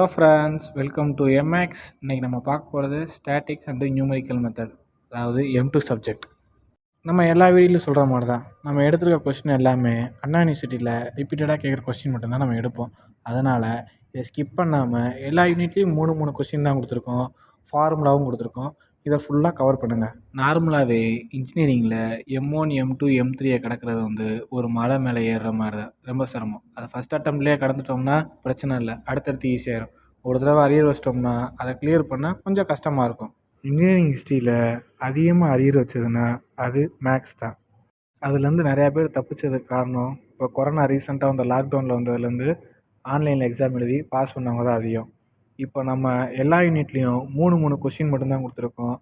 Hello friends, welcome to MX. இன்றைக்கி நம்ம பார்க்க போகிறது ஸ்டாட்டிக்ஸ் அண்டு நியூமரிக்கல் மெத்தட், அதாவது M2 சப்ஜெக்ட். நம்ம எல்லா வீடியோலையும் சொல்கிற மாதிரி தான், நம்ம எடுத்துருக்க கொஸ்டின் எல்லாமே அண்ணா யூனிவர்சிட்டியில் ரிப்பீட்டடாக கேட்குற கொஸ்டின் மட்டும்தான் நம்ம எடுப்போம். அதனால் இதை ஸ்கிப் பண்ணாமல் எல்லா யூனிட்லேயும் 3 கொஸ்டின் தான் கொடுத்துருக்கோம், ஃபார்முலாவும் கொடுத்துருக்கோம். இதை ஃபுல்லாக கவர் பண்ணுங்கள். நார்மலாகவே இன்ஜினியரிங்கில் M1 M2 M3 கிடக்கிறது ஒரு மலை மேலே ஏறுற மாதிரி தான், ரொம்ப சிரமம். அதை ஃபஸ்ட் அட்டம்ப்ட்லேயே கடந்துட்டோம்னா பிரச்சனை இல்லை, அடுத்தடுத்து ஈஸியாகிடும். ஒரு தடவை அரியர் வச்சிட்டோம்னா அதை கிளியர் பண்ணால் கொஞ்சம் கஷ்டமாக இருக்கும். இன்ஜினியரிங் ஹிஸ்ட்ரியில் அதிகமாக அரியர் வச்சதுன்னா அது மேக்ஸ் தான். அதுலேருந்து நிறையா பேர் தப்பிச்சதுக்கு காரணம், இப்போ கொரோனா ரீசெண்டாக வந்த லாக்டவுனில் வந்ததுலேருந்து ஆன்லைனில் எக்ஸாம் எழுதி பாஸ் பண்ணவங்க தான் அதிகம். இப்போ நம்ம எல்லா யூனிட்லேயும் 3 கொஷின் மட்டும்தான் கொடுத்துருக்கோம்,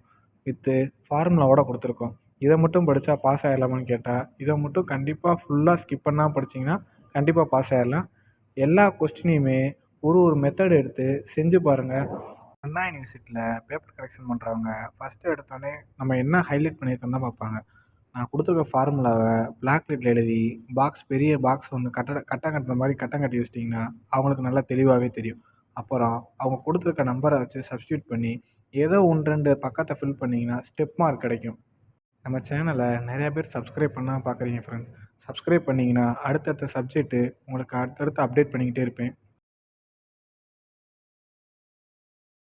வித்து ஃபார்முலாவோட கொடுத்துருக்கோம். இதை மட்டும் படித்தா பாஸ் ஆகிடலாமான்னு கேட்டால், இதை மட்டும் கண்டிப்பாக ஃபுல்லாக ஸ்கிப் பண்ணாமல் படிச்சிங்கன்னா கண்டிப்பாக பாஸ் ஆகிடலாம். எல்லா கொஸ்டினையுமே ஒரு மெத்தட் எடுத்து செஞ்சு பாருங்கள். அண்ணா யூனிவர்சிட்டியில் பேப்பர் கரெக்ஷன் பண்ணுறவங்க ஃபஸ்ட்டு எடுத்தோடனே நம்ம என்ன ஹைலைட் பண்ணியிருக்கோன்னு தான் பார்ப்பாங்க. நான் கொடுத்துருக்க ஃபார்முலாவை பிளாக் லைட்டில் எழுதி பெரிய பாக்ஸ் ஒன்று கட்டம் கட்டுற மாதிரி கட்டம் கட்டி வச்சிட்டிங்கன்னா அவங்களுக்கு நல்லா தெளிவாகவே தெரியும். அப்புறம் அவங்க கொடுத்துருக்க நம்பரை வச்சு சப்ஸ்டியூட் பண்ணி ஏதோ 1-2 பக்கத்தை ஃபில் பண்ணிங்கன்னா ஸ்டெப் மார்க் கிடைக்கும். நம்ம சேனலை நிறையா பேர் சப்ஸ்கிரைப் பண்ணால் பார்க்குறீங்க ஃப்ரெண்ட்ஸ். சப்ஸ்கிரைப் பண்ணிங்கன்னா அடுத்தடுத்த சப்ஜெக்ட்டு உங்களுக்கு அடுத்தடுத்து அப்டேட் பண்ணிக்கிட்டே இருப்பேன்.